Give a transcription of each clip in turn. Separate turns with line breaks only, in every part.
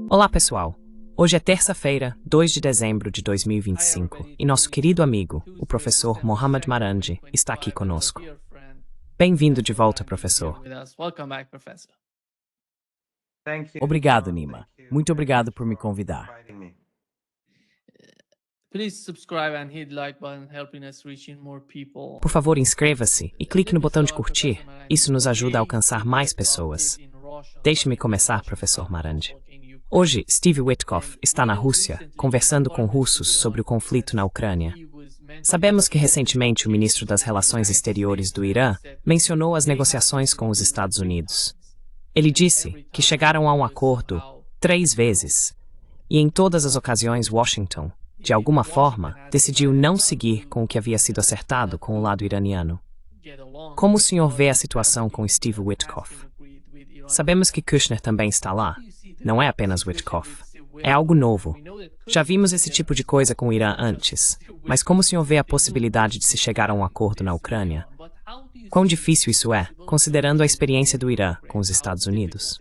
Olá, pessoal! Hoje é terça-feira, 2 de dezembro de 2025, e nosso querido amigo, o professor Mohammad Marandi, está aqui conosco. Bem-vindo de volta, professor.
Obrigado, Nima. Muito obrigado por me convidar.
Por favor, inscreva-se e clique no botão de curtir. Isso nos ajuda a alcançar mais pessoas. Deixe-me começar, professor Marandi. Hoje, Steve Witkoff está na Rússia, conversando com russos sobre o conflito na Ucrânia. Sabemos que recentemente o ministro das Relações Exteriores do Irã mencionou as negociações com os Estados Unidos. Ele disse que chegaram a um acordo 3 vezes, e em todas as ocasiões Washington, de alguma forma, decidiu não seguir com o que havia sido acertado com o lado iraniano. Como o senhor vê a situação com Steve Witkoff? Sabemos que Kushner também está lá. Não é apenas Witkoff. É algo novo. Já vimos esse tipo de coisa com o Irã antes, mas como o senhor vê a possibilidade de se chegar a um acordo na Ucrânia? Quão difícil isso é, considerando a experiência do Irã com os Estados Unidos?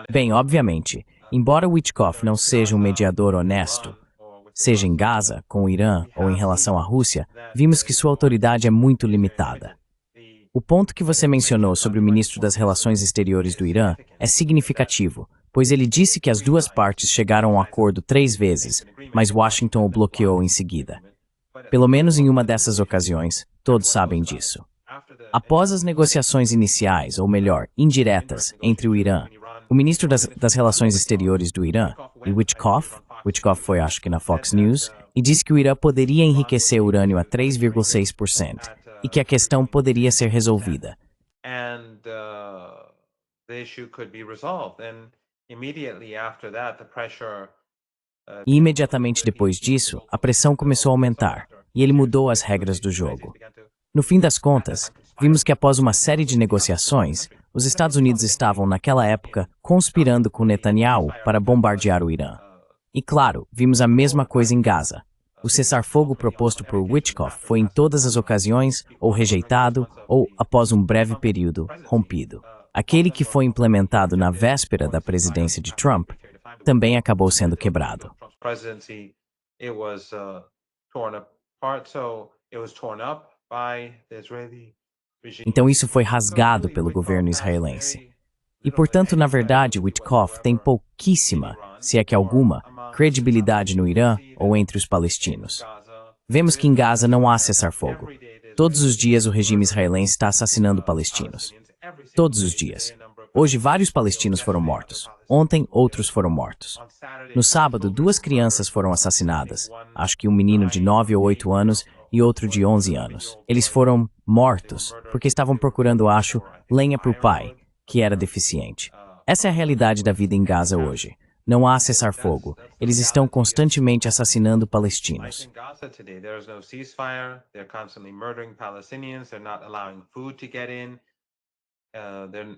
Bem, obviamente, embora Witkoff não seja um mediador honesto, seja em Gaza, com o Irã ou em relação à Rússia, vimos que sua autoridade é muito limitada. O ponto que você mencionou sobre o ministro das Relações Exteriores do Irã é significativo, pois ele disse que as duas partes chegaram a um acordo 3 vezes, mas Washington o bloqueou em seguida. Pelo menos em uma dessas ocasiões, todos sabem disso. Após as negociações iniciais, ou melhor, indiretas, entre o Irã, o ministro das Relações Exteriores do Irã, e Witkoff foi, acho que na Fox News, e disse que o Irã poderia enriquecer urânio a 3,6% e que a questão poderia ser resolvida. E imediatamente depois disso, a pressão começou a aumentar, e ele mudou as regras do jogo. No fim das contas, vimos que após uma série de negociações, os Estados Unidos estavam, naquela época, conspirando com Netanyahu para bombardear o Irã. E claro, vimos a mesma coisa em Gaza. O cessar-fogo proposto por Witkoff foi em todas as ocasiões ou rejeitado ou, após um breve período, rompido. Aquele que foi implementado na véspera da presidência de Trump também acabou sendo quebrado. Então isso foi rasgado pelo governo israelense. E, portanto, na verdade, Witkoff tem pouquíssima, se é que alguma, credibilidade no Irã ou entre os palestinos. Vemos que em Gaza não há cessar-fogo. Todos os dias o regime israelense está assassinando palestinos. Todos os dias. Hoje vários palestinos foram mortos. Ontem outros foram mortos. No sábado 2 crianças foram assassinadas. Acho que um menino de 9 ou 8 anos e outro de 11 anos. Eles foram mortos porque estavam procurando, acho, lenha para o pai, que era deficiente. Essa é a realidade da vida em Gaza hoje. Não há cessar-fogo. Eles estão constantemente assassinando palestinos.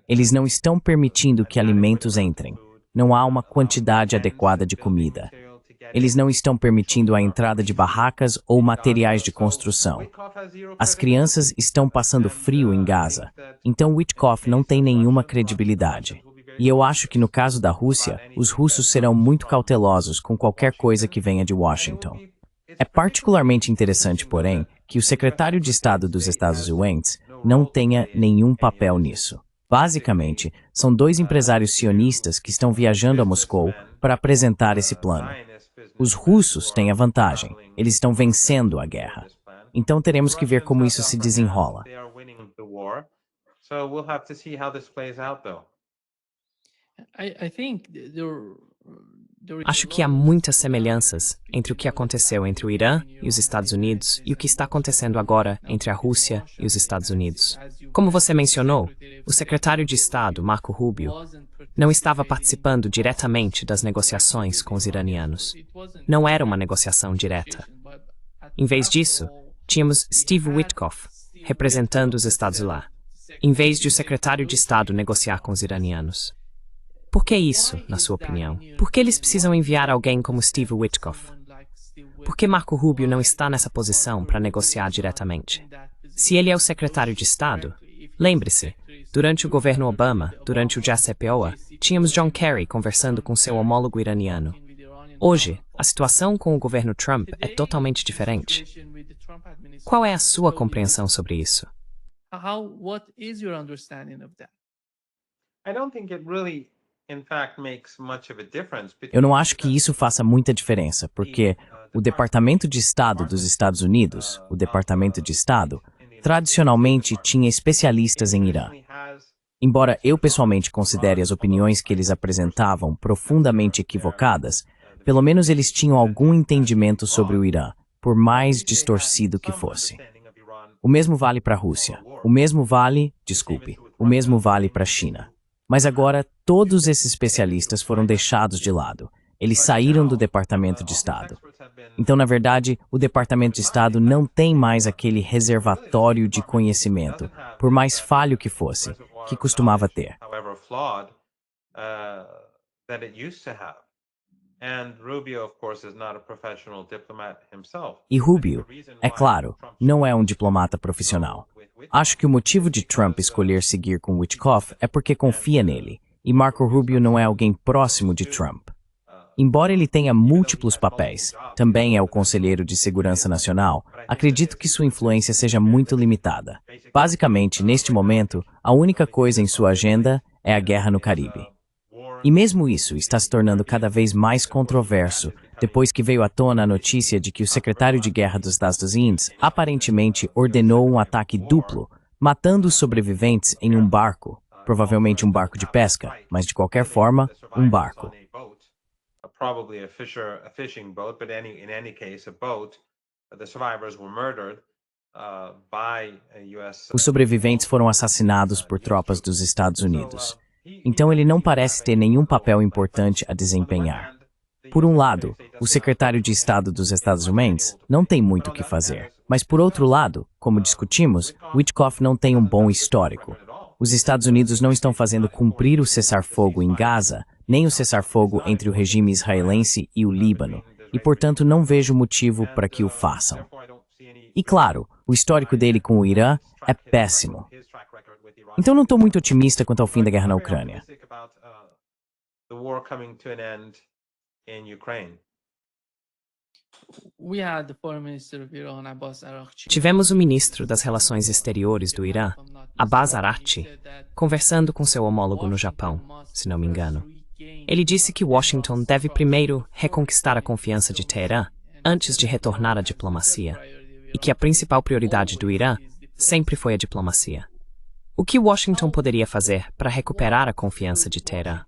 Eles não estão permitindo que alimentos entrem. Não há uma quantidade adequada de comida. Eles não estão permitindo a entrada de barracas ou materiais de construção. As crianças estão passando frio em Gaza, então Witkoff não tem nenhuma credibilidade. E eu acho que no caso da Rússia, os russos serão muito cautelosos com qualquer coisa que venha de Washington. É particularmente interessante, porém, que o secretário de Estado dos Estados Unidos não tenha nenhum papel nisso. Basicamente, são 2 empresários sionistas que estão viajando a Moscou para apresentar esse plano. Os russos têm a vantagem, eles estão vencendo a guerra. Então teremos que ver como isso se desenrola.
Acho que há muitas semelhanças entre o que aconteceu entre o Irã e os Estados Unidos e o que está acontecendo agora entre a Rússia e os Estados Unidos. Como você mencionou, o secretário de Estado, Marco Rubio, não estava participando diretamente das negociações com os iranianos. Não era uma negociação direta. Em vez disso, tínhamos Steve Witkoff representando os Estados lá, em vez de o secretário de Estado negociar com os iranianos. Por que isso, na sua opinião? Por que eles precisam enviar alguém como Steve Witkoff? Por que Marco Rubio não está nessa posição para negociar diretamente? Se ele é o secretário de Estado, lembre-se, durante o governo Obama, durante o JCPOA, tínhamos John Kerry conversando com seu homólogo iraniano. Hoje, a situação com o governo Trump é totalmente diferente. Qual é a sua compreensão sobre isso?
What is your understanding of that?
I don't think it really, in fact, makes much of a difference.
Eu não acho que isso faça muita diferença, porque o Departamento de Estado dos Estados Unidos, o Departamento de Estado, tradicionalmente tinha especialistas em Irã. Embora eu pessoalmente considere as opiniões que eles apresentavam profundamente equivocadas, pelo menos eles tinham algum entendimento sobre o Irã, por mais distorcido que fosse. O mesmo vale para a Rússia. O mesmo vale para a China. Mas agora, todos esses especialistas foram deixados de lado. Eles saíram do Departamento de Estado. Então, na verdade, o Departamento de Estado não tem mais aquele reservatório de conhecimento, por mais falho que fosse, que costumava ter. E Rubio, é claro, não é um diplomata profissional. Acho que o motivo de Trump escolher seguir com Witkoff é porque confia nele, e Marco Rubio não é alguém próximo de Trump. Embora ele tenha múltiplos papéis, também é o conselheiro de segurança nacional, acredito que sua influência seja muito limitada. Basicamente, neste momento, a única coisa em sua agenda é a guerra no Caribe. E mesmo isso está se tornando cada vez mais controverso, depois que veio à tona a notícia de que o secretário de guerra dos Estados Unidos aparentemente ordenou um ataque duplo, matando os sobreviventes em um barco, provavelmente um barco de pesca, mas de qualquer forma, um barco. Os sobreviventes foram assassinados por tropas dos Estados Unidos. Então ele não parece ter nenhum papel importante a desempenhar. Por um lado, o secretário de Estado dos Estados Unidos não tem muito o que fazer. Mas por outro lado, como discutimos, Witkoff não tem um bom histórico. Os Estados Unidos não estão fazendo cumprir o cessar-fogo em Gaza, nem o cessar-fogo entre o regime israelense e o Líbano, e portanto não vejo motivo para que o façam. E claro, o histórico dele com o Irã é péssimo. Então não estou muito otimista quanto ao fim da guerra na Ucrânia.
Tivemos o ministro das Relações Exteriores do Irã, Abbas Araghchi, conversando com seu homólogo no Japão, se não me engano. Ele disse que Washington deve primeiro reconquistar a confiança de Teherã antes de retornar à diplomacia, e que a principal prioridade do Irã sempre foi a diplomacia. O que Washington poderia fazer para recuperar a confiança de Teherã?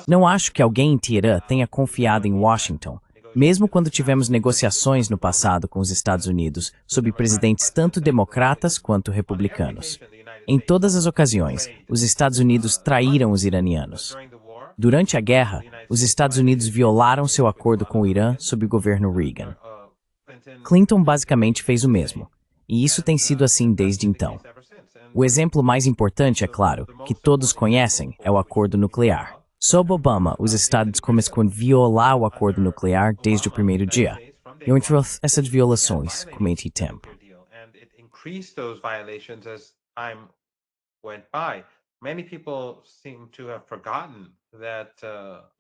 Não acho que alguém em Teherã tenha confiado em Washington, mesmo quando tivemos negociações no passado com os Estados Unidos sob presidentes tanto democratas quanto republicanos. Em todas as ocasiões, os Estados Unidos traíram os iranianos. Durante a guerra, os Estados Unidos violaram seu acordo com o Irã sob o governo Reagan. Clinton basicamente fez o mesmo, e isso tem sido assim desde então. O exemplo mais importante, é claro, que todos conhecem, é o acordo nuclear. Sob Obama, os Estados começaram a violar o acordo nuclear desde o primeiro dia. E entre essas violações, cometi tempo.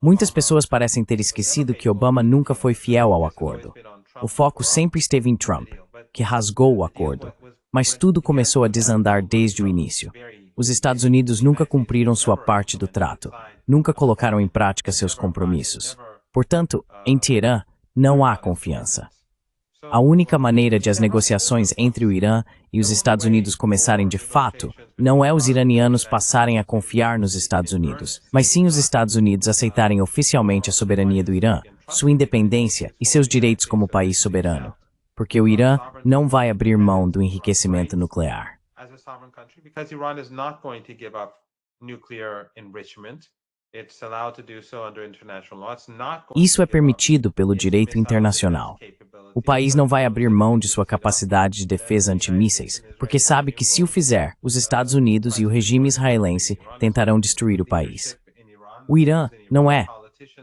Muitas pessoas parecem ter esquecido que Obama nunca foi fiel ao acordo. O foco sempre esteve em Trump, que rasgou o acordo. Mas tudo começou a desandar desde o início. Os Estados Unidos nunca cumpriram sua parte do trato, nunca colocaram em prática seus compromissos. Portanto, em Teherã, não há confiança. A única maneira de as negociações entre o Irã e os Estados Unidos começarem de fato não é os iranianos passarem a confiar nos Estados Unidos, mas sim os Estados Unidos aceitarem oficialmente a soberania do Irã, sua independência e seus direitos como país soberano. Porque o Irã não vai abrir mão do enriquecimento nuclear.
It's allowed to do so under international law. It's not going
Isso
to
é
give up
permitido pelo
its
direito
missile
internacional.
defense capabilities.
O país não vai abrir mão de sua capacidade de defesa antimísseis, porque sabe que se o fizer, os Estados Unidos e o regime israelense tentarão destruir o país. O Irã não é.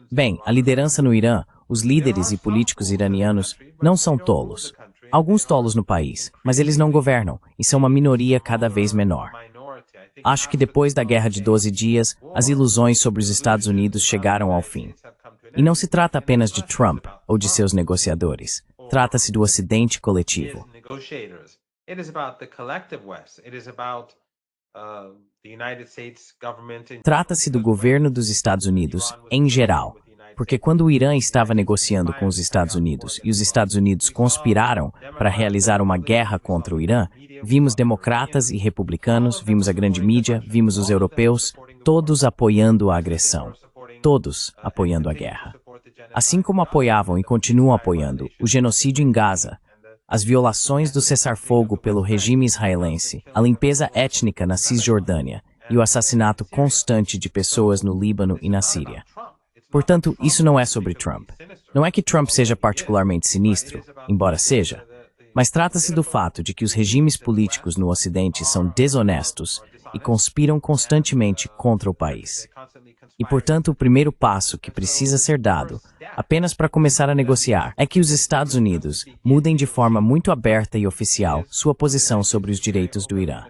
Bem, a liderança no Irã, os líderes e políticos iranianos, não são tolos. Alguns tolos no país, mas eles não governam e são uma minoria cada vez menor. Acho que depois da Guerra de 12 Dias, as ilusões sobre os Estados Unidos chegaram ao fim. E não se trata apenas de Trump ou de seus negociadores. Trata-se do Ocidente coletivo. Trata-se do governo dos Estados Unidos, em geral, porque quando o Irã estava negociando com os Estados Unidos e os Estados Unidos conspiraram para realizar uma guerra contra o Irã, vimos democratas e republicanos, vimos a grande mídia, vimos os europeus, todos apoiando a agressão, todos apoiando a guerra. Assim como apoiavam e continuam apoiando o genocídio em Gaza, as violações do cessar-fogo pelo regime israelense, a limpeza étnica na Cisjordânia e o assassinato constante de pessoas no Líbano e na Síria. Portanto, isso não é sobre Trump. Não é que Trump seja particularmente sinistro, embora seja, mas trata-se do fato de que os regimes políticos no Ocidente são desonestos e conspiram constantemente contra o país. E, portanto, o primeiro passo que precisa ser dado, apenas para começar a negociar, é que os Estados Unidos mudem de forma muito aberta e oficial sua posição sobre os direitos do Irã.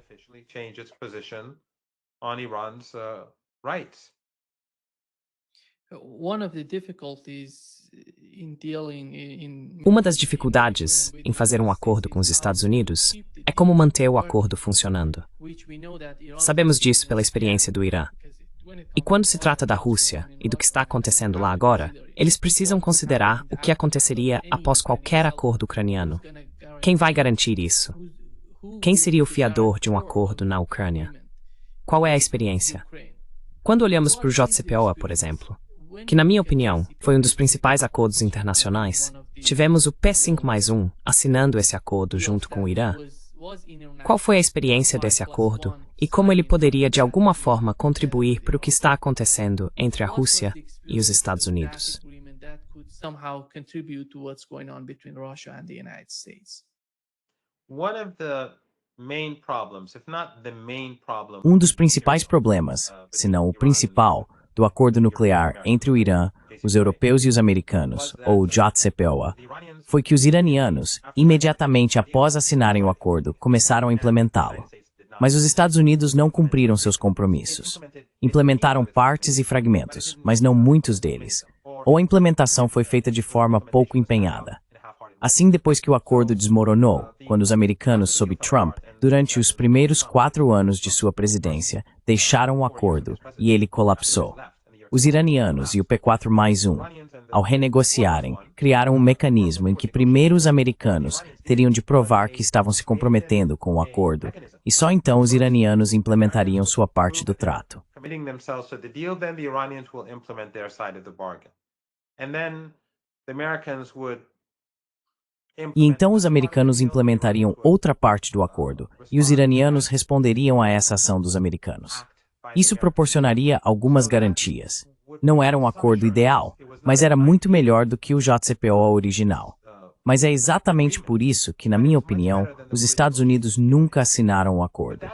Uma das dificuldades em fazer um acordo com os Estados Unidos é como manter o acordo funcionando. Sabemos disso pela experiência do Irã. E quando se trata da Rússia e do que está acontecendo lá agora, eles precisam considerar o que aconteceria após qualquer acordo ucraniano. Quem vai garantir isso? Quem seria o fiador de um acordo na Ucrânia? Qual é a experiência? Quando olhamos para o JCPOA, por exemplo, que na minha opinião foi um dos principais acordos internacionais, tivemos o P5+1 assinando esse acordo junto com o Irã. Qual foi a experiência desse acordo e como ele poderia de alguma forma contribuir para o que está acontecendo entre a Rússia e os Estados Unidos?
Um dos principais problemas, se não o principal, do acordo nuclear entre o Irã, os europeus e os americanos, ou JCPOA, foi que os iranianos, imediatamente após assinarem o acordo, começaram a implementá-lo. Mas os Estados Unidos não cumpriram seus compromissos. Implementaram partes e fragmentos, mas não muitos deles. Ou a implementação foi feita de forma pouco empenhada. Assim, depois que o acordo desmoronou, quando os americanos, sob Trump, durante os primeiros 4 anos de sua presidência, deixaram o acordo e ele colapsou. Os iranianos e o P4+1, ao renegociarem, criaram um mecanismo em que primeiro os americanos teriam de provar que estavam se comprometendo com o acordo, e só então os iranianos implementariam sua parte do trato. E então os americanos implementariam outra parte do acordo, e os iranianos responderiam a essa ação dos americanos. Isso proporcionaria algumas garantias. Não era um acordo ideal, mas era muito melhor do que o JCPOA original. Mas é exatamente por isso que, na minha opinião, os Estados Unidos nunca assinaram o acordo.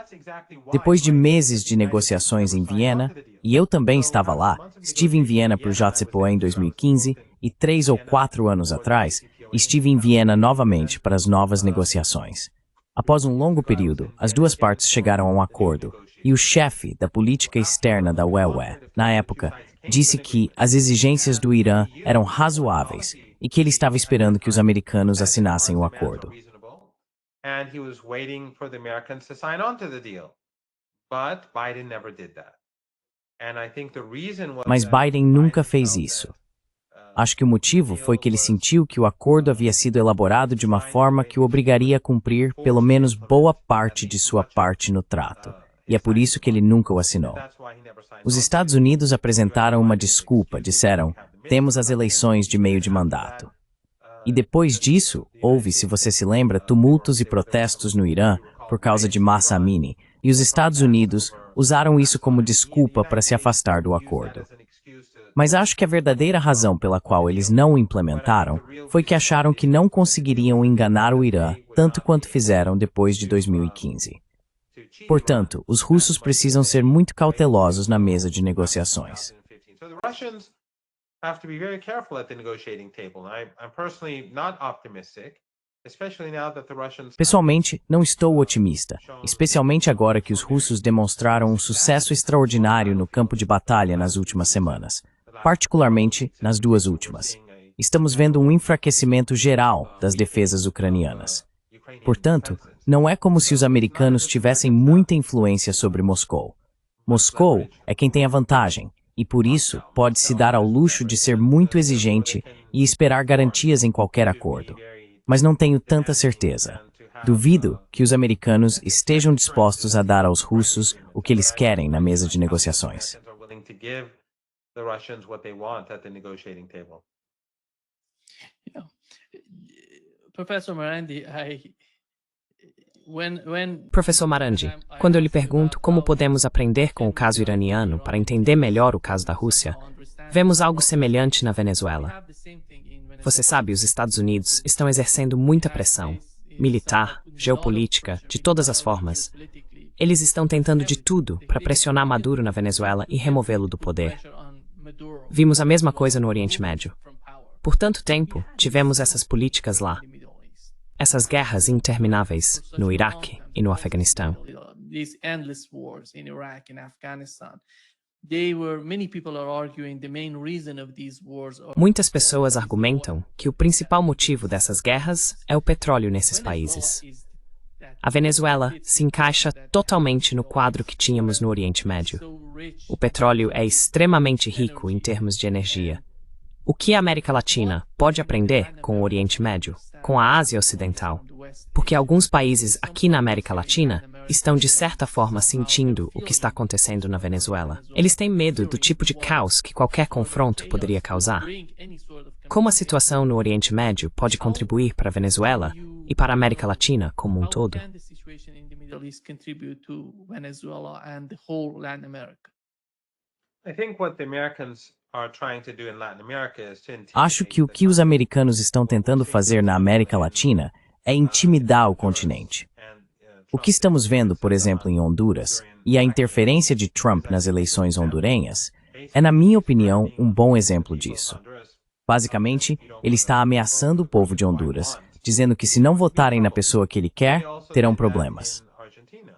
Depois de meses de negociações em Viena, e eu também estava lá, estive em Viena para o JCPOA em 2015, e 3 ou 4 anos atrás, estive em Viena novamente para as novas negociações. Após um longo período, as duas partes chegaram a um acordo, e o chefe da política externa da UE, na época, disse que as exigências do Irã eram razoáveis e que ele estava esperando que os americanos assinassem o acordo. Mas Biden nunca fez isso. Acho que o motivo foi que ele sentiu que o acordo havia sido elaborado de uma forma que o obrigaria a cumprir pelo menos boa parte de sua parte no trato. E é por isso que ele nunca o assinou. Os Estados Unidos apresentaram uma desculpa, disseram, temos as eleições de meio de mandato. E depois disso, houve, se você se lembra, tumultos e protestos no Irã por causa de Mahsa Amini, e os Estados Unidos, usaram isso como desculpa para se afastar do acordo. Mas acho que a verdadeira razão pela qual eles não o implementaram foi que acharam que não conseguiriam enganar o Irã tanto quanto fizeram depois de 2015. Portanto, os russos precisam ser muito cautelosos na mesa de negociações. Pessoalmente, não estou otimista, especialmente agora que os russos demonstraram um sucesso extraordinário no campo de batalha nas últimas semanas, particularmente nas duas últimas. Estamos vendo um enfraquecimento geral das defesas ucranianas. Portanto, não é como se os americanos tivessem muita influência sobre Moscou. Moscou é quem tem a vantagem, e por isso pode se dar ao luxo de ser muito exigente e esperar garantias em qualquer acordo. Mas não tenho tanta certeza. Duvido que os americanos estejam dispostos a dar aos russos o que eles querem na mesa de negociações.
Professor Marandi,
Professor Marandi, quando eu lhe pergunto como podemos aprender com o caso iraniano para entender melhor o caso da Rússia, vemos algo semelhante na Venezuela. Você sabe, os Estados Unidos estão exercendo muita pressão, militar, geopolítica, de todas as formas. Eles estão tentando de tudo para pressionar Maduro na Venezuela e removê-lo do poder. Vimos a mesma coisa no Oriente Médio. Por tanto tempo, tivemos essas políticas lá. Essas guerras intermináveis no Iraque e no Afeganistão. Muitas pessoas argumentam que o principal motivo dessas guerras é o petróleo nesses países. A Venezuela se encaixa totalmente no quadro que tínhamos no Oriente Médio. O petróleo é extremamente rico em termos de energia. O que a América Latina pode aprender com o Oriente Médio, com a Ásia Ocidental? Porque alguns países aqui na América Latina estão de certa forma sentindo o que está acontecendo na Venezuela. Eles têm medo do tipo de caos que qualquer confronto poderia causar. Como a situação no Oriente Médio pode contribuir para a Venezuela e para a América Latina como um todo?
Acho que o que os americanos estão tentando fazer na América Latina é intimidar o continente. O que estamos vendo, por exemplo, em Honduras, e a interferência de Trump nas eleições hondurenhas, é, na minha opinião, um bom exemplo disso. Basicamente, ele está ameaçando o povo de Honduras, dizendo que se não votarem na pessoa que ele quer, terão problemas.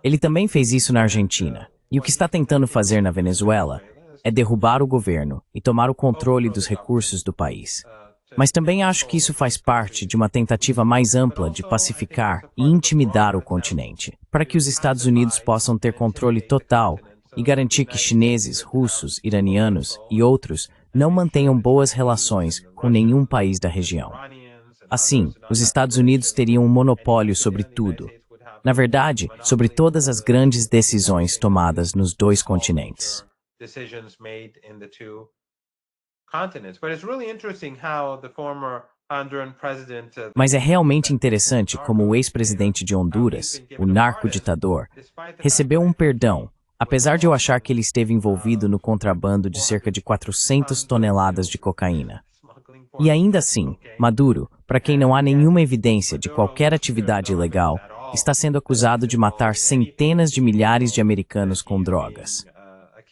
Ele também fez isso na Argentina, e o que está tentando fazer na Venezuela é derrubar o governo e tomar o controle dos recursos do país. Mas também acho que isso faz parte de uma tentativa mais ampla de pacificar e intimidar o continente, para que os Estados Unidos possam ter controle total e garantir que chineses, russos, iranianos e outros não mantenham boas relações com nenhum país da região. Assim, os Estados Unidos teriam um monopólio sobre tudo. Na verdade, sobre todas as grandes decisões tomadas nos dois continentes. Mas é realmente interessante como o ex-presidente de Honduras, o narco-ditador, recebeu um perdão, apesar de eu achar que ele esteve envolvido no contrabando de cerca de 400 toneladas de cocaína. E ainda assim, Maduro, para quem não há nenhuma evidência de qualquer atividade ilegal, está sendo acusado de matar centenas de milhares de americanos com drogas.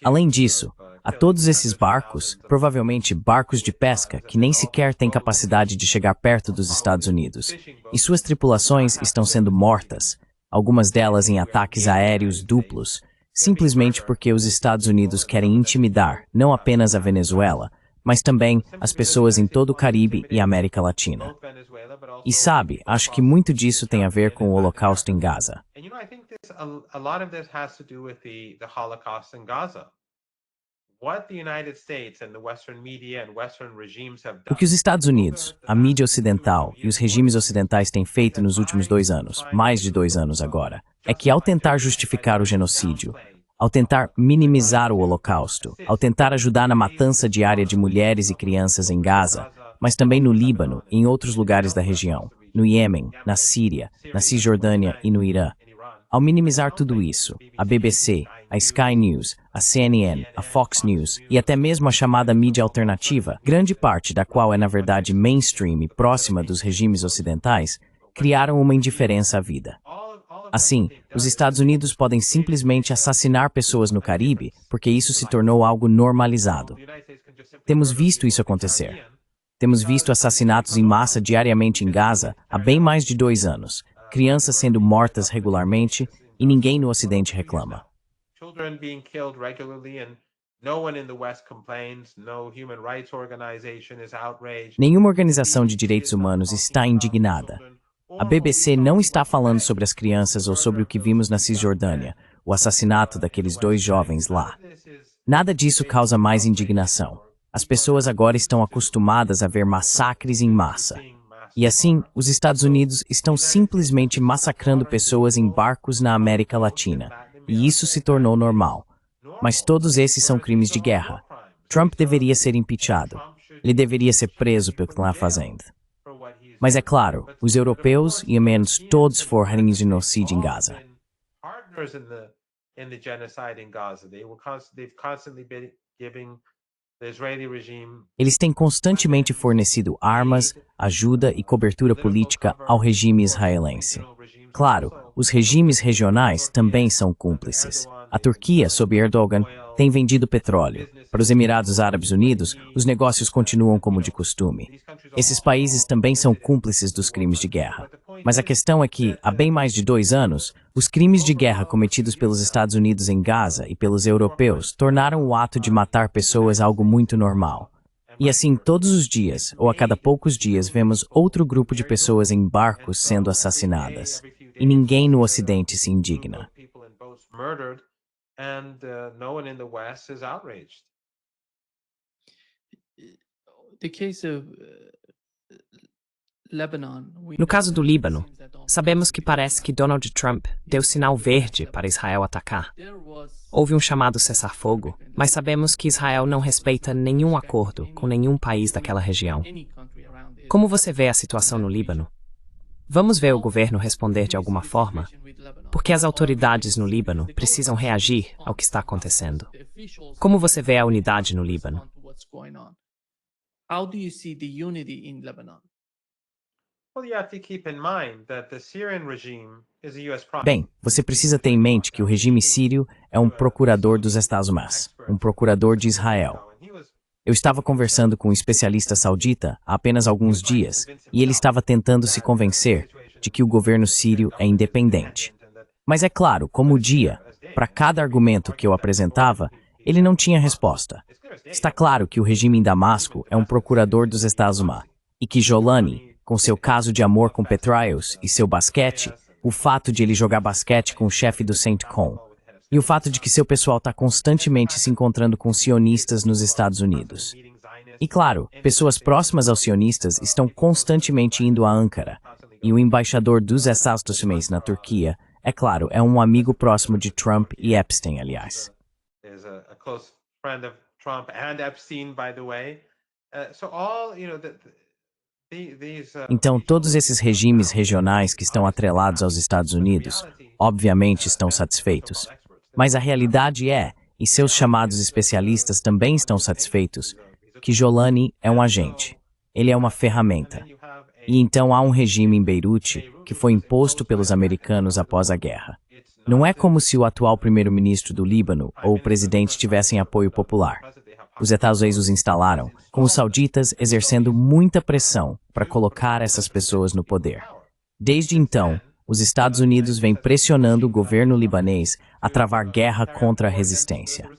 Além disso, há todos esses barcos, provavelmente barcos de pesca, que nem sequer têm capacidade de chegar perto dos Estados Unidos, e suas tripulações estão sendo mortas, algumas delas em ataques aéreos duplos, simplesmente porque os Estados Unidos querem intimidar não apenas a Venezuela, mas também as pessoas em todo o Caribe e América Latina. E sabe, acho que muito disso tem a ver com o Holocausto em Gaza. O que os Estados Unidos, a mídia ocidental e os regimes ocidentais têm feito nos últimos 2 anos, mais de 2 anos agora, é que ao tentar justificar o genocídio, ao tentar minimizar o Holocausto, ao tentar ajudar na matança diária de mulheres e crianças em Gaza, mas também no Líbano e em outros lugares da região, no Iêmen, na Síria, na Cisjordânia e no Irã, Ao minimizar tudo isso, a BBC, a Sky News, a CNN, a Fox News e até mesmo a chamada mídia alternativa, grande parte da qual é na verdade mainstream e próxima dos regimes ocidentais, criaram uma indiferença à vida. Assim, os Estados Unidos podem simplesmente assassinar pessoas no Caribe porque isso se tornou algo normalizado. Temos visto isso acontecer. Temos visto assassinatos em massa diariamente em Gaza há bem mais de 2 anos, crianças sendo mortas regularmente e ninguém no Ocidente reclama. Nenhuma organização de direitos humanos está indignada. A BBC não está falando sobre as crianças ou sobre o que vimos na Cisjordânia, o assassinato daqueles 2 jovens lá. Nada disso causa mais indignação. As pessoas agora estão acostumadas a ver massacres em massa. E assim, os Estados Unidos estão simplesmente massacrando pessoas em barcos na América Latina. E isso se tornou normal. Mas todos esses são crimes de guerra. Trump deveria ser impeachado. Ele deveria ser preso pelo que está fazendo. Mas é claro, os europeus e menos todos foram em genocídio em Gaza. Eles têm constantemente fornecido armas, ajuda e cobertura política ao regime israelense. Claro, os regimes regionais também são cúmplices. A Turquia, sob Erdogan, tem vendido petróleo. Para os Emirados Árabes Unidos, os negócios continuam como de costume. Esses países também são cúmplices dos crimes de guerra. Mas a questão é que, há bem mais de 2 anos, os crimes de guerra cometidos pelos Estados Unidos em Gaza e pelos europeus tornaram o ato de matar pessoas algo muito normal. E assim, todos os dias, ou a cada poucos dias, vemos outro grupo de pessoas em barcos sendo assassinadas. E ninguém no Ocidente se indigna.
No caso do Líbano, sabemos que parece que Donald Trump deu sinal verde para Israel atacar. Houve um chamado cessar-fogo, mas sabemos que Israel não respeita nenhum acordo com nenhum país daquela região. Como você vê a situação no Líbano? Vamos ver o governo responder de alguma forma? Porque as autoridades no Líbano precisam reagir ao que está acontecendo. Como você vê a unidade no Líbano?
How do you see the unity in Lebanon?
Bem, você precisa ter em mente que o regime sírio é um procurador dos Estados Unidos, um procurador de Israel. Eu estava conversando com um especialista saudita há apenas alguns dias e ele estava tentando se convencer de que o governo sírio é independente. Mas é claro, como o dia, para cada argumento que eu apresentava, ele não tinha resposta. Está claro que o regime em Damasco é um procurador dos Estados Unidos e que Jolani, com seu caso de amor com Petraeus e seu basquete, o fato de ele jogar basquete com o chefe do CENTCOM, e o fato de que seu pessoal está constantemente se encontrando com sionistas nos Estados Unidos. E claro, pessoas próximas aos sionistas estão constantemente indo a Ankara, e o embaixador dos Estados Unidos na Turquia, é claro, é um amigo próximo de Trump e Epstein, aliás. Então, todos esses regimes regionais que estão atrelados aos Estados Unidos, obviamente estão satisfeitos. Mas a realidade é, e seus chamados especialistas também estão satisfeitos, que Jolani é um agente. Ele é uma ferramenta. E então há um regime em Beirute que foi imposto pelos americanos após a guerra. Não é como se o atual primeiro-ministro do Líbano ou o presidente tivessem apoio popular. Os Estados Unidos os instalaram, com os sauditas exercendo muita pressão para colocar essas pessoas no poder. Desde então, os Estados Unidos vêm pressionando o governo libanês a travar guerra contra a resistência.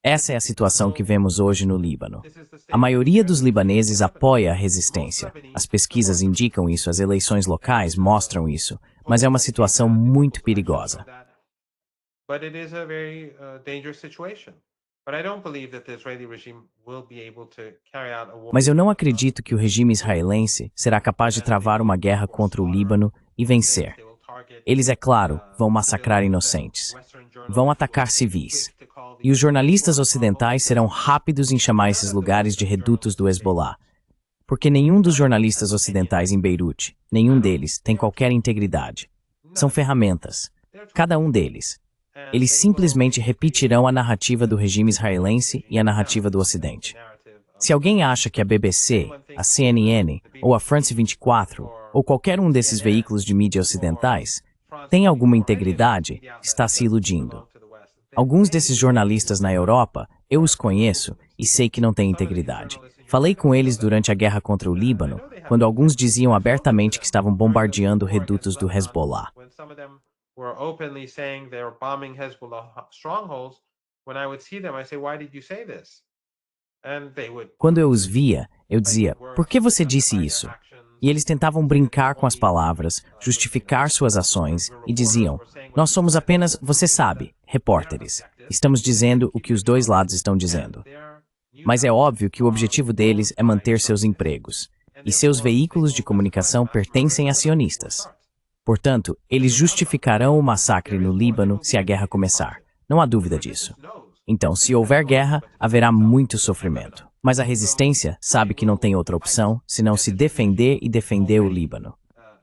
Essa é a situação que vemos hoje no Líbano. A maioria dos libaneses apoia a resistência. As pesquisas indicam isso, as eleições locais mostram isso, mas é uma situação muito perigosa. Mas eu não acredito que o regime israelense será capaz de travar uma guerra contra o Líbano e vencer. Eles, é claro, vão massacrar inocentes. Vão atacar civis. E os jornalistas ocidentais serão rápidos em chamar esses lugares de redutos do Hezbollah. Porque nenhum dos jornalistas ocidentais em Beirute, nenhum deles, tem qualquer integridade. São ferramentas. Cada um deles. Eles simplesmente repetirão a narrativa do regime israelense e a narrativa do Ocidente. Se alguém acha que a BBC, a CNN ou a France 24 ou qualquer um desses veículos de mídia ocidentais tem alguma integridade, está se iludindo. Alguns desses jornalistas na Europa, eu os conheço e sei que não têm integridade. Falei com eles durante a guerra contra o Líbano, quando alguns diziam abertamente que estavam bombardeando redutos do Hezbollah. Quando eu os via, eu dizia, por que você disse isso? E eles tentavam brincar com as palavras, justificar suas ações e diziam, nós somos apenas, você sabe, repórteres. Estamos dizendo o que os dois lados estão dizendo. Mas é óbvio que o objetivo deles é manter seus empregos. E seus veículos de comunicação pertencem a sionistas. Portanto, eles justificarão o massacre no Líbano se a guerra começar. Não há dúvida disso. Então, se houver guerra, haverá muito sofrimento. Mas a resistência sabe que não tem outra opção, senão se defender e defender o Líbano.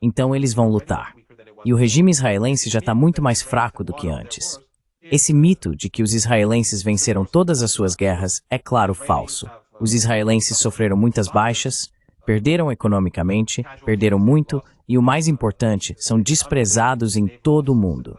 Então eles vão lutar. E o regime israelense já está muito mais fraco do que antes. Esse mito de que os israelenses venceram todas as suas guerras é, claro, falso. Os israelenses sofreram muitas baixas, perderam economicamente, perderam muito e, o mais importante, são desprezados em todo o mundo.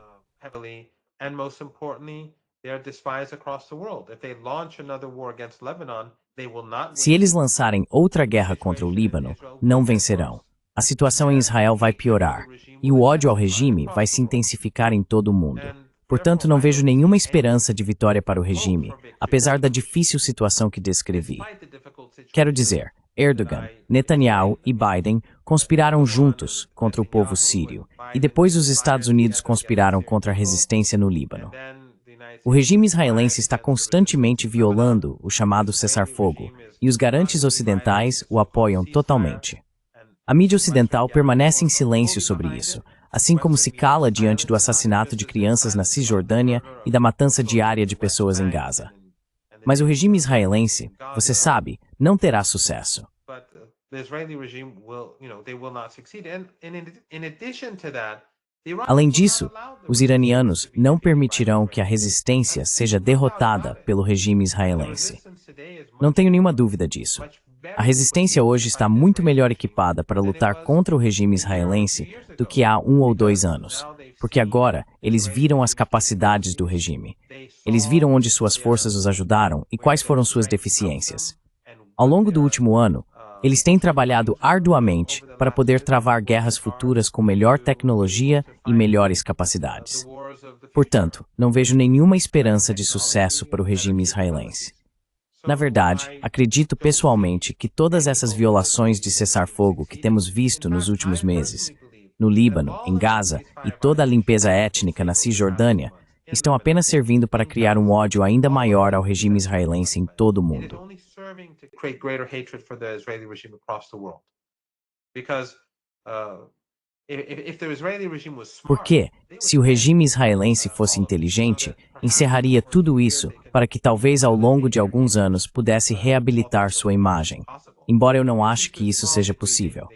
Se eles lançarem outra guerra contra o Líbano, não vencerão. A situação em Israel vai piorar, e o ódio ao regime vai se intensificar em todo o mundo. Portanto, não vejo nenhuma esperança de vitória para o regime, apesar da difícil situação que descrevi. Quero dizer, Erdogan, Netanyahu e Biden conspiraram juntos contra o povo sírio, e depois os Estados Unidos conspiraram contra a resistência no Líbano. O regime israelense está constantemente violando o chamado cessar-fogo, e os garantes ocidentais o apoiam totalmente. A mídia ocidental permanece em silêncio sobre isso, assim como se cala diante do assassinato de crianças na Cisjordânia e da matança diária de pessoas em Gaza. Mas o regime israelense, você sabe, não terá sucesso. Além disso, os iranianos não permitirão que a resistência seja derrotada pelo regime israelense. Não tenho nenhuma dúvida disso. A resistência hoje está muito melhor equipada para lutar contra o regime israelense do que há 1 ou 2 anos, porque agora eles viram as capacidades do regime. Eles viram onde suas forças os ajudaram e quais foram suas deficiências. Ao longo do último ano, eles têm trabalhado arduamente para poder travar guerras futuras com melhor tecnologia e melhores capacidades. Portanto, não vejo nenhuma esperança de sucesso para o regime israelense. Na verdade, acredito pessoalmente que todas essas violações de cessar-fogo que temos visto nos últimos meses, no Líbano, em Gaza e toda a limpeza étnica na Cisjordânia, estão apenas servindo para criar um ódio ainda maior ao regime israelense em todo o mundo. Porque, se o regime israelense fosse inteligente, encerraria tudo isso para que talvez ao longo de alguns anos pudesse reabilitar sua imagem, embora eu não ache que isso seja possível.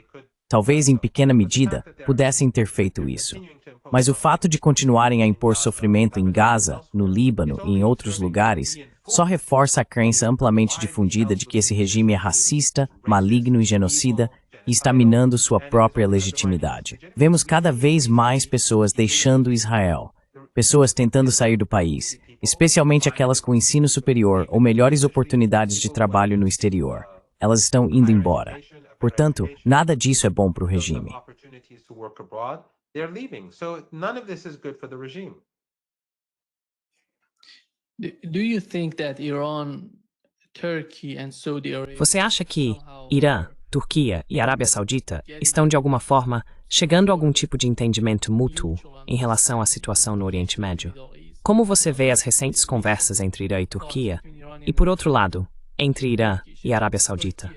Talvez em pequena medida pudessem ter feito isso. Mas o fato de continuarem a impor sofrimento em Gaza, no Líbano e em outros lugares só reforça a crença amplamente difundida de que esse regime é racista, maligno e genocida e está minando sua própria legitimidade. Vemos cada vez mais pessoas deixando Israel, pessoas tentando sair do país, especialmente aquelas com ensino superior ou melhores oportunidades de trabalho no exterior. Elas estão indo embora. Portanto, nada disso é bom para o regime.
Você acha que Irã, Turquia e Arábia Saudita estão de alguma forma chegando a algum tipo de entendimento mútuo em relação à situação no Oriente Médio? Como você vê as recentes conversas entre Irã e Turquia e, por outro lado, entre Irã e Arábia Saudita?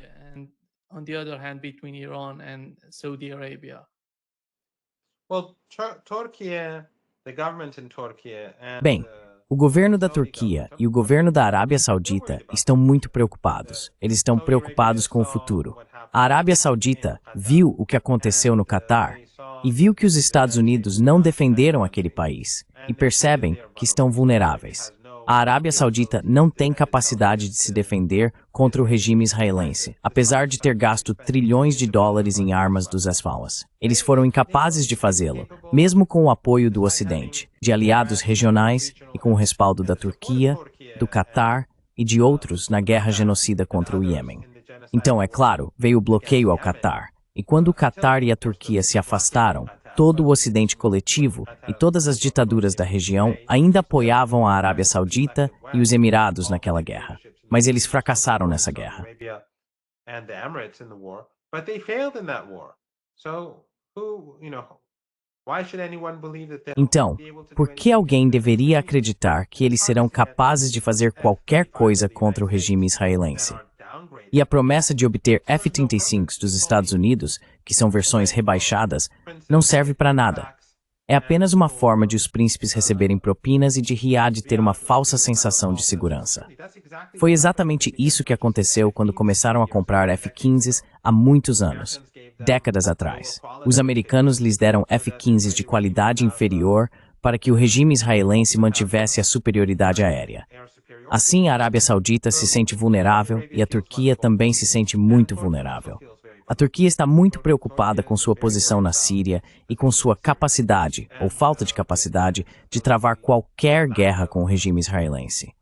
Bem, o governo da Turquia e o governo da Arábia Saudita estão muito preocupados. Eles estão preocupados com o futuro. A Arábia Saudita viu o que aconteceu no Catar e viu que os Estados Unidos não defenderam aquele país e percebem que estão vulneráveis. A Arábia Saudita não tem capacidade de se defender contra o regime israelense, apesar de ter gasto trilhões de dólares em armas dos Hezbollah. Eles foram incapazes de fazê-lo, mesmo com o apoio do Ocidente, de aliados regionais e com o respaldo da Turquia, do Catar e de outros na guerra genocida contra o Iêmen. Então, é claro, veio o bloqueio ao Catar. E quando o Catar e a Turquia se afastaram, todo o Ocidente coletivo e todas as ditaduras da região ainda apoiavam a Arábia Saudita e os Emirados naquela guerra. Mas eles fracassaram nessa guerra. Então, por que alguém deveria acreditar que eles serão capazes de fazer qualquer coisa contra o regime israelense? E a promessa de obter F-35s dos Estados Unidos, que são versões rebaixadas, não serve para nada. É apenas uma forma de os príncipes receberem propinas e de Riad ter uma falsa sensação de segurança. Foi exatamente isso que aconteceu quando começaram a comprar F-15s há muitos anos, décadas atrás. Os americanos lhes deram F-15s de qualidade inferior para que o regime israelense mantivesse a superioridade aérea. Assim, a Arábia Saudita se sente vulnerável e a Turquia também se sente muito vulnerável. A Turquia está muito preocupada com sua posição na Síria e com sua capacidade, ou falta de capacidade, de travar qualquer guerra com o regime israelense.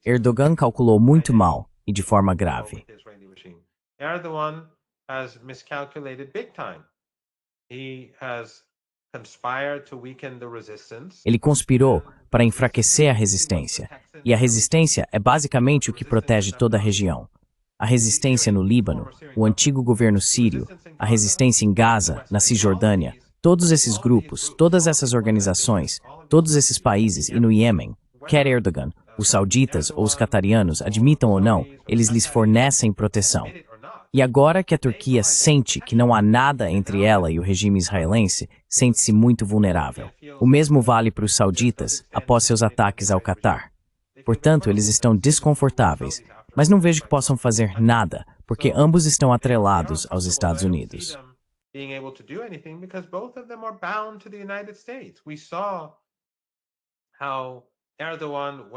Erdogan calculou muito mal e de forma grave.
Erdogan has miscalculated big time. He has conspired to weaken the resistance.
Ele conspirou para enfraquecer a resistência, e a resistência é basicamente o que protege toda a região. A resistência no Líbano, o antigo governo sírio, a resistência em Gaza, na Cisjordânia, todos esses grupos, todas essas organizações, todos esses países e no Iêmen, quer Erdogan, os sauditas ou os qatarianos admitam ou não, eles lhes fornecem proteção. E agora que a Turquia sente que não há nada entre ela e o regime israelense, sente-se muito vulnerável. O mesmo vale para os sauditas após seus ataques ao Catar. Portanto, eles estão desconfortáveis, mas não vejo que possam fazer nada, porque ambos estão atrelados aos Estados Unidos.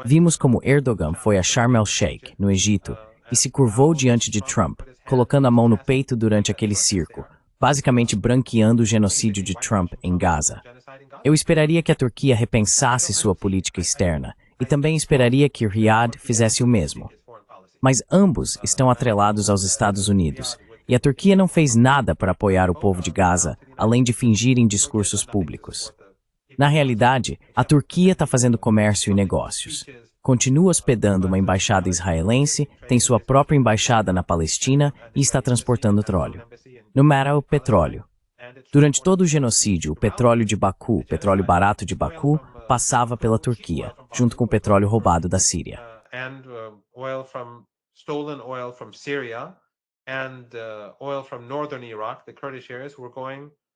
Vimos como Erdogan foi a Sharm el-Sheikh, no Egito, e se curvou diante de Trump, colocando a mão no peito durante aquele circo, basicamente branqueando o genocídio de Trump em Gaza. Eu esperaria que a Turquia repensasse sua política externa, e também esperaria que Riad fizesse o mesmo. Mas ambos estão atrelados aos Estados Unidos, e a Turquia não fez nada para apoiar o povo de Gaza, além de fingir em discursos públicos. Na realidade, a Turquia está fazendo comércio e negócios. Continua hospedando uma embaixada israelense, tem sua própria embaixada na Palestina e está transportando petróleo. No Mara, o petróleo. Durante todo o genocídio, o petróleo de Baku, petróleo barato de Baku, passava pela Turquia, junto com o petróleo roubado da Síria.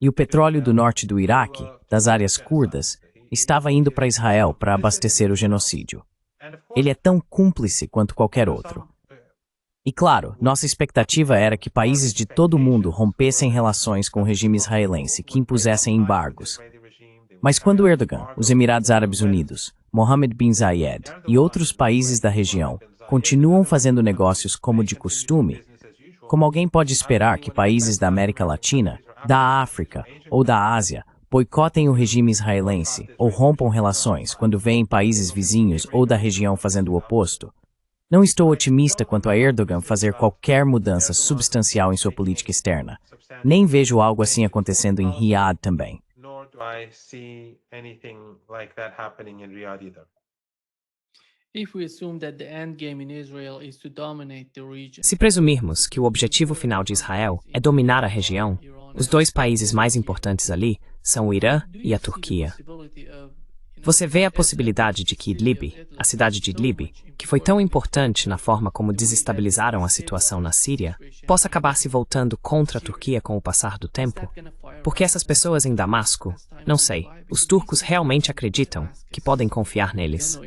E o petróleo do norte do Iraque, das áreas curdas, estava indo para Israel para abastecer o genocídio. Ele é tão cúmplice quanto qualquer outro. E claro, nossa expectativa era que países de todo o mundo rompessem relações com o regime israelense, que impusessem embargos. Mas quando Erdogan, os Emirados Árabes Unidos, Mohammed bin Zayed e outros países da região continuam fazendo negócios como de costume, como alguém pode esperar que países da América Latina, da África ou da Ásia boicotem o regime israelense ou rompam relações quando veem países vizinhos ou da região fazendo o oposto? Não estou otimista quanto a Erdogan fazer qualquer mudança substancial em sua política externa. Nem vejo algo assim acontecendo em Riad também.
Se presumirmos que o objetivo final de Israel é dominar a região, os dois países mais importantes ali são o Irã e a Turquia. Você vê a possibilidade de que Idlib, a cidade de Idlib, que foi tão importante na forma como desestabilizaram a situação na Síria, possa acabar se voltando contra a Turquia com o passar do tempo? Porque essas pessoas em Damasco, não sei, os turcos realmente acreditam que podem confiar neles.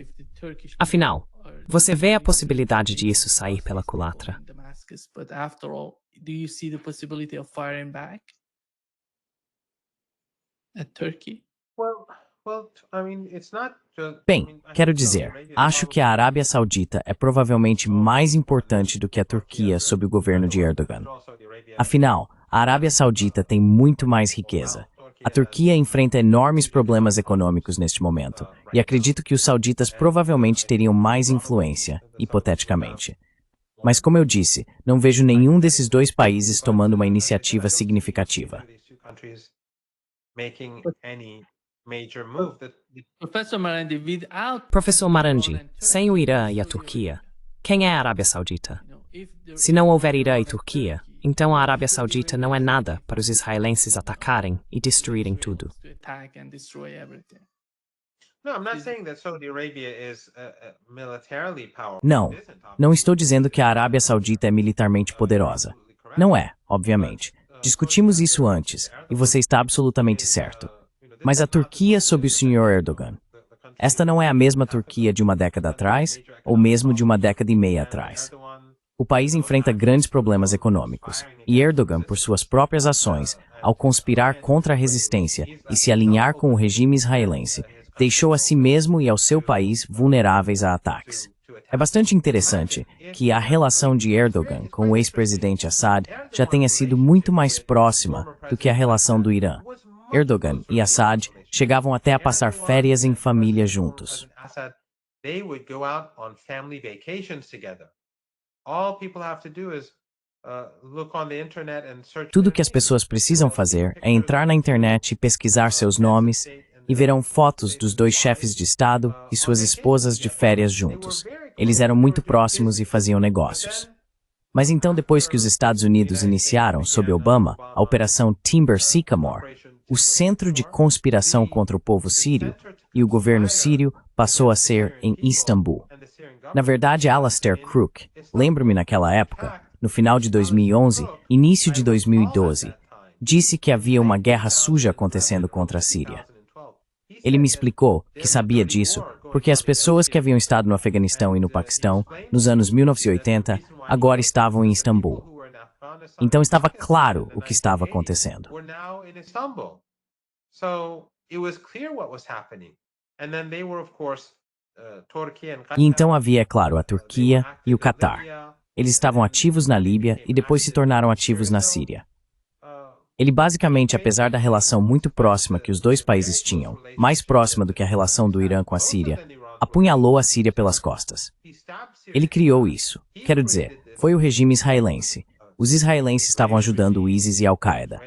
Afinal, você vê a possibilidade de isso sair pela culatra?
at Turkey?
Well, I mean, it's not just.
Bem, quero dizer, acho que a Arábia Saudita é provavelmente mais importante do que a Turquia sob o governo de Erdogan. Afinal, a Arábia Saudita tem muito mais riqueza. A Turquia enfrenta enormes problemas econômicos neste momento, e acredito que os sauditas provavelmente teriam mais influência, hipoteticamente. Mas como eu disse, não vejo nenhum desses dois países tomando uma iniciativa significativa.
Professor Marandi, sem o Irã e a Turquia, quem é a Arábia Saudita? Se não houver Irã e Turquia, então a Arábia Saudita não é nada para os israelenses atacarem e destruírem tudo.
Não, não estou dizendo que a Arábia Saudita é militarmente poderosa. Não é, obviamente. Discutimos isso antes, e você está absolutamente certo. Mas a Turquia sob o Sr. Erdogan. Esta não é a mesma Turquia de uma década atrás, ou mesmo de uma década e meia atrás. O país enfrenta grandes problemas econômicos, e Erdogan, por suas próprias ações, ao conspirar contra a resistência e se alinhar com o regime israelense, deixou a si mesmo e ao seu país vulneráveis a ataques. É bastante interessante que a relação de Erdogan com o ex-presidente Assad já tenha sido muito mais próxima do que a relação do Irã. Erdogan e Assad chegavam até a passar férias em família juntos. Tudo que as pessoas precisam fazer é entrar na internet e pesquisar seus nomes e verão fotos dos dois chefes de Estado e suas esposas de férias juntos. Eles eram muito próximos e faziam negócios. Mas então, depois que os Estados Unidos iniciaram, sob Obama, a Operação Timber Sycamore, o centro de conspiração contra o povo sírio e o governo sírio passou a ser em Istambul. Na verdade, Alastair Crooke, lembro-me naquela época, no final de 2011, início de 2012, disse que havia uma guerra suja acontecendo contra a Síria. Ele me explicou que sabia disso porque as pessoas que haviam estado no Afeganistão e no Paquistão, nos anos 1980, agora estavam em Istambul. Então estava claro o que estava acontecendo. E então havia, é claro, a Turquia e o Catar. Eles estavam ativos na Líbia e depois se tornaram ativos na Síria. Ele basicamente, apesar da relação muito próxima que os dois países tinham, mais próxima do que a relação do Irã com a Síria, apunhalou a Síria pelas costas. Ele criou isso. Quero dizer, foi o regime israelense. Os israelenses estavam ajudando o ISIS e a Al-Qaeda.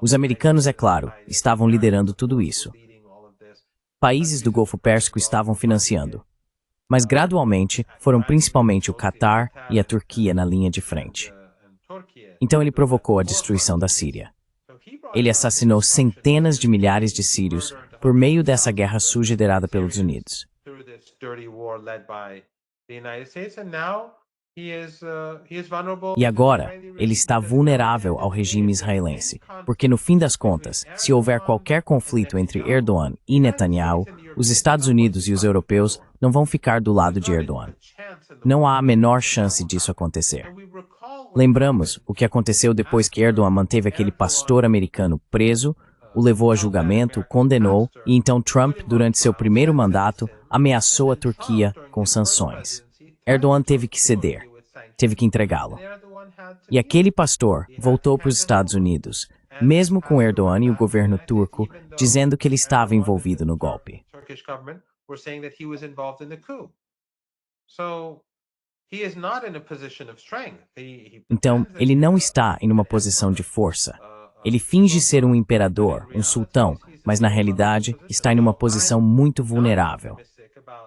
Os americanos, é claro, estavam liderando tudo isso. Países do Golfo Pérsico estavam financiando. Mas gradualmente foram principalmente o Catar e a Turquia na linha de frente. Então ele provocou a destruição da Síria. Ele assassinou centenas de milhares de sírios por meio dessa guerra suja liderada pelos Unidos. E agora, ele está vulnerável ao regime israelense, porque no fim das contas, se houver qualquer conflito entre Erdogan e Netanyahu, os Estados Unidos e os europeus não vão ficar do lado de Erdogan. Não há a menor chance disso acontecer. Lembramos o que aconteceu depois que Erdogan manteve aquele pastor americano preso, o levou a julgamento, o condenou, e então Trump, durante seu primeiro mandato, ameaçou a Turquia com sanções. Erdogan teve que ceder, teve que entregá-lo. E aquele pastor voltou para os Estados Unidos, mesmo com Erdogan e o governo turco dizendo que ele estava envolvido no golpe. Então, ele não está em uma posição de força. Ele finge ser um imperador, um sultão, mas na realidade está em uma posição muito vulnerável.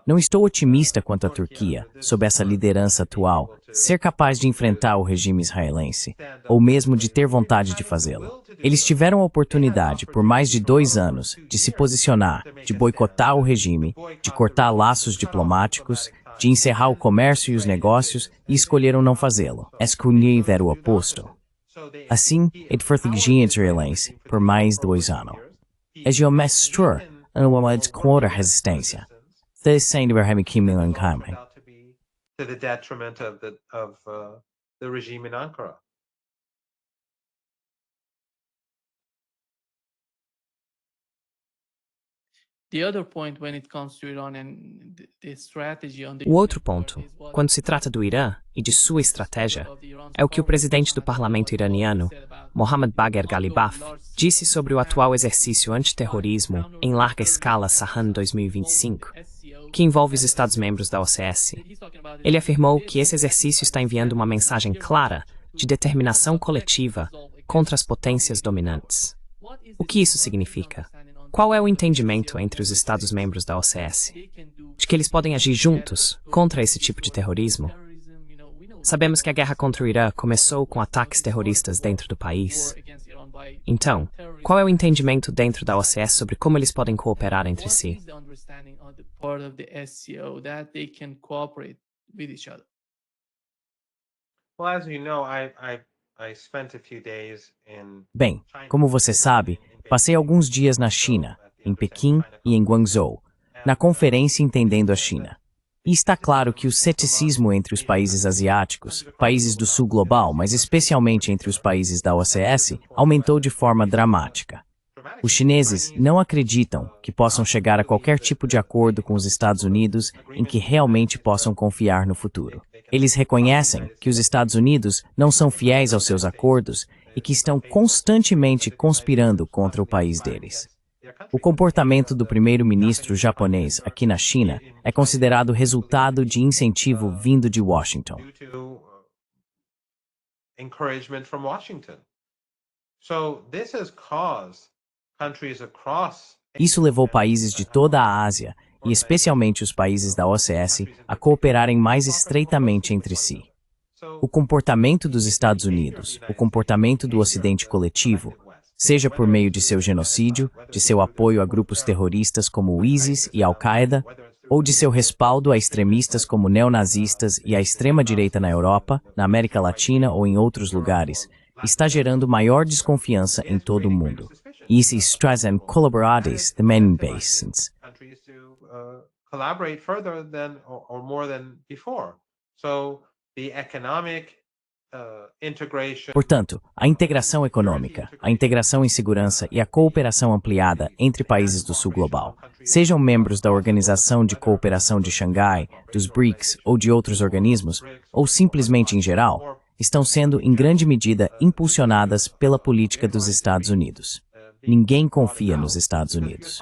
Não estou otimista quanto à Turquia, sob essa liderança atual, ser capaz de enfrentar o regime israelense, ou mesmo de ter vontade de fazê-lo. Eles tiveram a oportunidade, por mais de 2 anos, de se posicionar, de boicotar o regime, de cortar laços diplomáticos, de encerrar o comércio e os negócios, e escolheram não fazê-lo. Escolher o oposto. Assim, ele foi israelense por mais 2 anos. É de uma mistura, uma contra resistência. To
the detriment of the regime in Ankara.
O outro ponto, quando se trata do Irã e de sua estratégia, é o que o presidente do parlamento iraniano, Mohammad Bagher Ghalibaf, disse sobre o atual exercício antiterrorismo em larga escala Sahand 2025, que envolve os Estados-membros da OCS. Ele afirmou que esse exercício está enviando uma mensagem clara de determinação coletiva contra as potências dominantes. O que isso significa? Qual é o entendimento entre os Estados-membros da OCS? De que eles podem agir juntos contra esse tipo de terrorismo? Sabemos que a guerra contra o Irã começou com ataques terroristas dentro do país. Então, qual é o entendimento dentro da OCS sobre como eles podem cooperar entre si?
Bem, como você sabe, passei alguns dias na China, em Pequim e em Guangzhou, na conferência Entendendo a China. E está claro que o ceticismo entre os países asiáticos, países do sul global, mas especialmente entre os países da OCS, aumentou de forma dramática. Os chineses não acreditam que possam chegar a qualquer tipo de acordo com os Estados Unidos em que realmente possam confiar no futuro. Eles reconhecem que os Estados Unidos não são fiéis aos seus acordos e que estão constantemente conspirando contra o país deles. O comportamento do primeiro-ministro japonês aqui na China é considerado resultado de incentivo vindo de Washington. Isso levou países de toda a Ásia, e especialmente os países da OCS, a cooperarem mais estreitamente entre si. O comportamento dos Estados Unidos, o comportamento do Ocidente coletivo, seja por meio de seu genocídio, de seu apoio a grupos terroristas como o ISIS e Al-Qaeda, ou de seu respaldo a extremistas como neonazistas e a extrema-direita na Europa, na América Latina ou em outros lugares, está gerando maior desconfiança em todo o mundo. Isso trazem colaboradores também bases. Portanto, a integração econômica, a integração em segurança e a cooperação ampliada entre países do sul global, sejam membros da Organização de Cooperação de Xangai, dos BRICS ou de outros organismos, ou simplesmente em geral, estão sendo em grande medida impulsionadas pela política dos Estados Unidos. Ninguém confia nos Estados Unidos.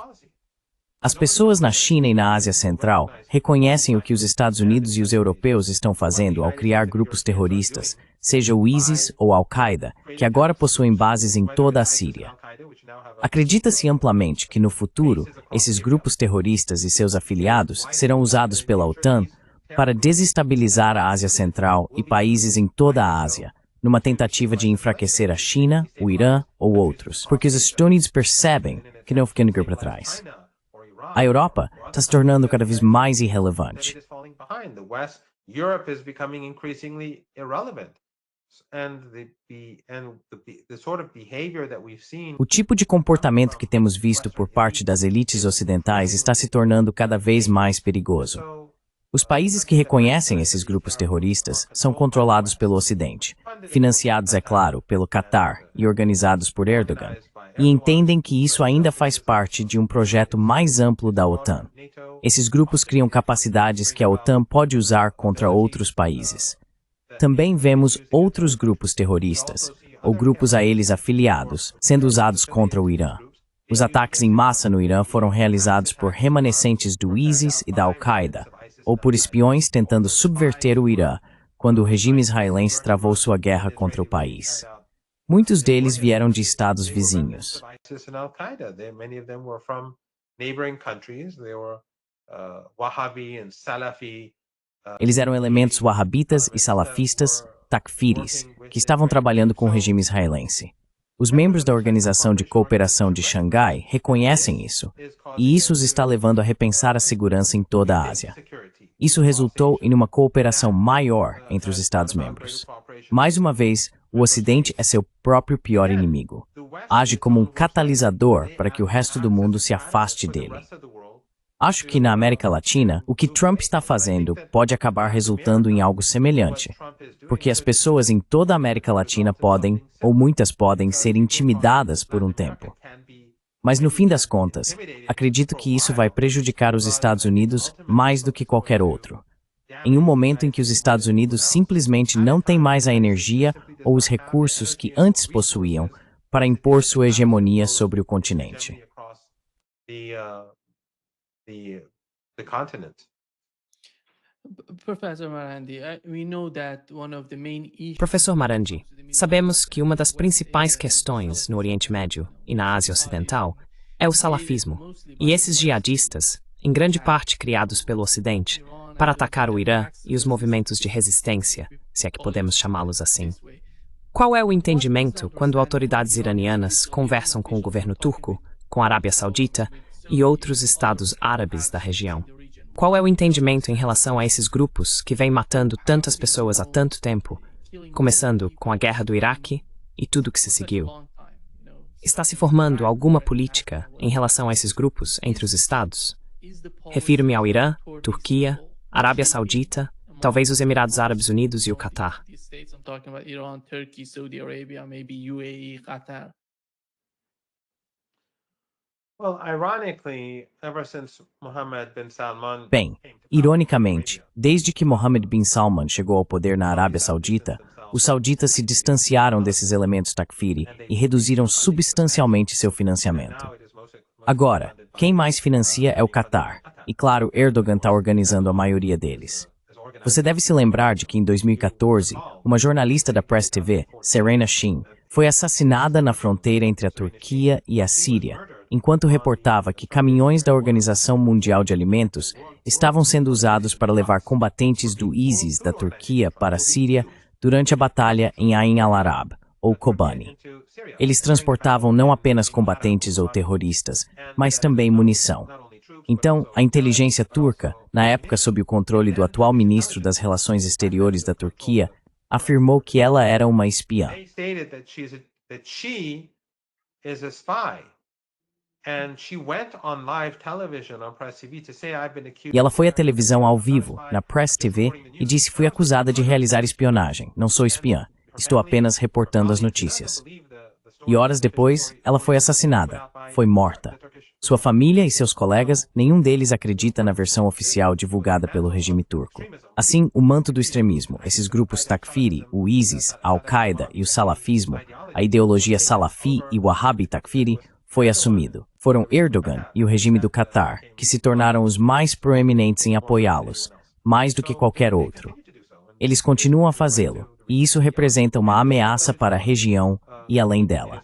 As pessoas na China e na Ásia Central reconhecem o que os Estados Unidos e os europeus estão fazendo ao criar grupos terroristas, seja o ISIS ou Al-Qaeda, que agora possuem bases em toda a Síria. Acredita-se amplamente que no futuro, esses grupos terroristas e seus afiliados serão usados pela OTAN para desestabilizar a Ásia Central e países em toda a Ásia, numa tentativa de enfraquecer a China, o Irã ou outros, porque os Estados Unidos percebem que não ficam para trás. A Europa está se tornando cada vez mais irrelevante. O tipo de comportamento que temos visto por parte das elites ocidentais está se tornando cada vez mais perigoso. Os países que reconhecem esses grupos terroristas são controlados pelo Ocidente, financiados, é claro, pelo Qatar e organizados por Erdogan, e entendem que isso ainda faz parte de um projeto mais amplo da OTAN. Esses grupos criam capacidades que a OTAN pode usar contra outros países. Também vemos outros grupos terroristas, ou grupos a eles afiliados, sendo usados contra o Irã. Os ataques em massa no Irã foram realizados por remanescentes do ISIS e da Al-Qaeda, ou por espiões tentando subverter o Irã, quando o regime israelense travou sua guerra contra o país. Muitos deles vieram de estados vizinhos. Eles eram elementos wahhabitas e salafistas, takfiris, que estavam trabalhando com o regime israelense. Os membros da Organização de Cooperação de Xangai reconhecem isso, e isso os está levando a repensar a segurança em toda a Ásia. Isso resultou em uma cooperação maior entre os Estados-membros. Mais uma vez, o Ocidente é seu próprio pior inimigo. Age como um catalisador para que o resto do mundo se afaste dele. Acho que na América Latina, o que Trump está fazendo pode acabar resultando em algo semelhante, porque as pessoas em toda a América Latina podem, ou muitas podem, ser intimidadas por um tempo. Mas no fim das contas, acredito que isso vai prejudicar os Estados Unidos mais do que qualquer outro. Em um momento em que os Estados Unidos simplesmente não têm mais a energia ou os recursos que antes possuíam para impor sua hegemonia sobre o continente.
Professor Marandi, sabemos que uma das principais questões no Oriente Médio e na Ásia Ocidental é o salafismo, e esses jihadistas, em grande parte criados pelo Ocidente, para atacar o Irã e os movimentos de resistência, se é que podemos chamá-los assim. Qual é o entendimento quando autoridades iranianas conversam com o governo turco, com a Arábia Saudita e outros estados árabes da região? Qual é o entendimento em relação a esses grupos que vêm matando tantas pessoas há tanto tempo, começando com a guerra do Iraque e tudo que se seguiu? Está se formando alguma política em relação a esses grupos entre os estados? Refiro-me ao Irã, Turquia, Arábia Saudita, talvez os Emirados Árabes Unidos e o Catar.
Bem, ironicamente, desde que Mohammed bin Salman chegou ao poder na Arábia Saudita, os sauditas se distanciaram desses elementos takfiri e reduziram substancialmente seu financiamento. Agora, quem mais financia é o Catar, e claro, Erdogan está organizando a maioria deles. Você deve se lembrar de que em 2014, uma jornalista da Press TV, Serena Shin, foi assassinada na fronteira entre a Turquia e a Síria, enquanto reportava que caminhões da Organização Mundial de Alimentos estavam sendo usados para levar combatentes do ISIS da Turquia para a Síria durante a batalha em Ain al-Arab, ou Kobani. Eles transportavam não apenas combatentes ou terroristas, mas também munição. Então, a inteligência turca, na época sob o controle do atual ministro das Relações Exteriores da Turquia, afirmou que ela era uma espiã. E ela foi à televisão ao vivo, na Press TV, e disse: "Fui acusada de realizar espionagem. Não sou espiã. Estou apenas reportando as notícias." E horas depois, ela foi assassinada. Foi morta. Sua família e seus colegas, nenhum deles acredita na versão oficial divulgada pelo regime turco. Assim, o manto do extremismo, esses grupos takfiri, o ISIS, a Al-Qaeda e o salafismo, a ideologia salafi e wahhabi takfiri, foi assumido. Foram Erdogan e o regime do Catar que se tornaram os mais proeminentes em apoiá-los, mais do que qualquer outro. Eles continuam a fazê-lo, e isso representa uma ameaça para a região e além dela.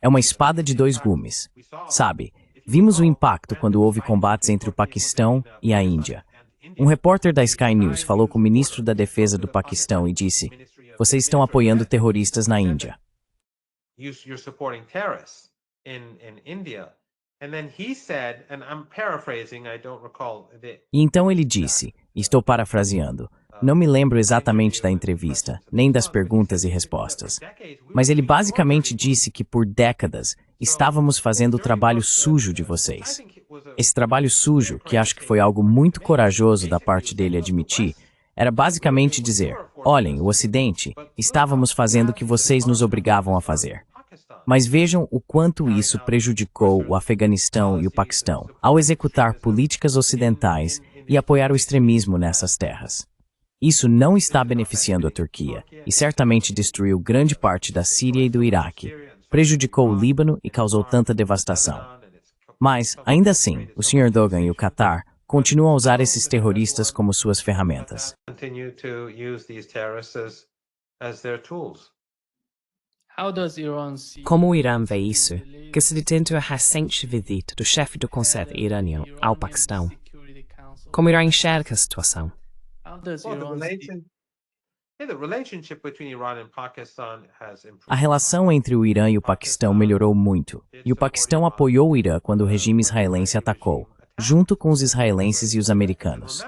É uma espada de dois gumes. Sabe, vimos o impacto quando houve combates entre o Paquistão e a Índia. Um repórter da Sky News falou com o ministro da Defesa do Paquistão e disse: "Vocês estão apoiando terroristas na Índia." E então ele disse, e estou parafraseando, não me lembro exatamente da entrevista, nem das perguntas e respostas, mas ele basicamente disse que por décadas estávamos fazendo o trabalho sujo de vocês. Esse trabalho sujo, que acho que foi algo muito corajoso da parte dele admitir, era basicamente dizer: olhem, o Ocidente, estávamos fazendo o que vocês nos obrigavam a fazer. Mas vejam o quanto isso prejudicou o Afeganistão e o Paquistão ao executar políticas ocidentais e apoiar o extremismo nessas terras. Isso não está beneficiando a Turquia e certamente destruiu grande parte da Síria e do Iraque, prejudicou o Líbano e causou tanta devastação. Mas, ainda assim, o Sr. Erdogan e o Catar continuam a usar esses terroristas como suas ferramentas.
Como o Irã vê isso, que se detenta a recente visita do chefe do Conselho iraniano ao Paquistão? Como o Irã enxerga a situação?
A relação entre o Irã e o Paquistão melhorou muito, e o Paquistão apoiou o Irã quando o regime israelense atacou, junto com os israelenses e os americanos.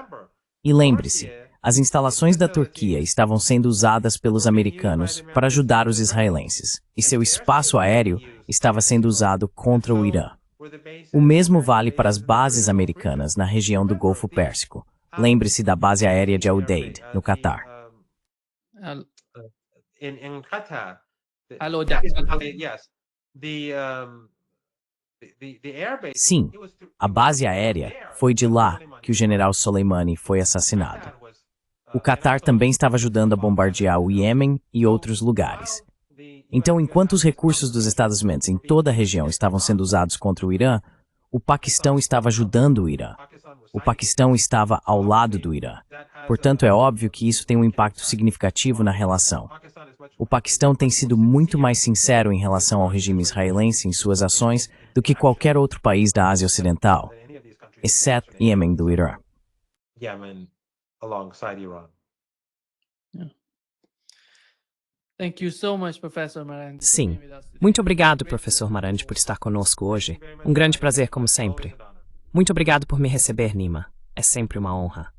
E lembre-se, as instalações da Turquia estavam sendo usadas pelos americanos para ajudar os israelenses, e seu espaço aéreo estava sendo usado contra o Irã. O mesmo vale para as bases americanas na região do Golfo Pérsico. Lembre-se da base aérea de Al-Udeid, no Catar. Sim, a base aérea foi de lá que o general Soleimani foi assassinado. O Catar também estava ajudando a bombardear o Iêmen e outros lugares. Então, enquanto os recursos dos Estados Unidos em toda a região estavam sendo usados contra o Irã, o Paquistão estava ajudando o Irã. O Paquistão estava ao lado do Irã. Portanto, é óbvio que isso tem um impacto significativo na relação. O Paquistão tem sido muito mais sincero em relação ao regime israelense em suas ações do que qualquer outro país da Ásia Ocidental, exceto Iêmen do Irã.
Sim. Muito obrigado, professor Marandi, por estar conosco hoje. Um grande prazer, como sempre. Muito obrigado por me receber, Nima. É sempre uma honra.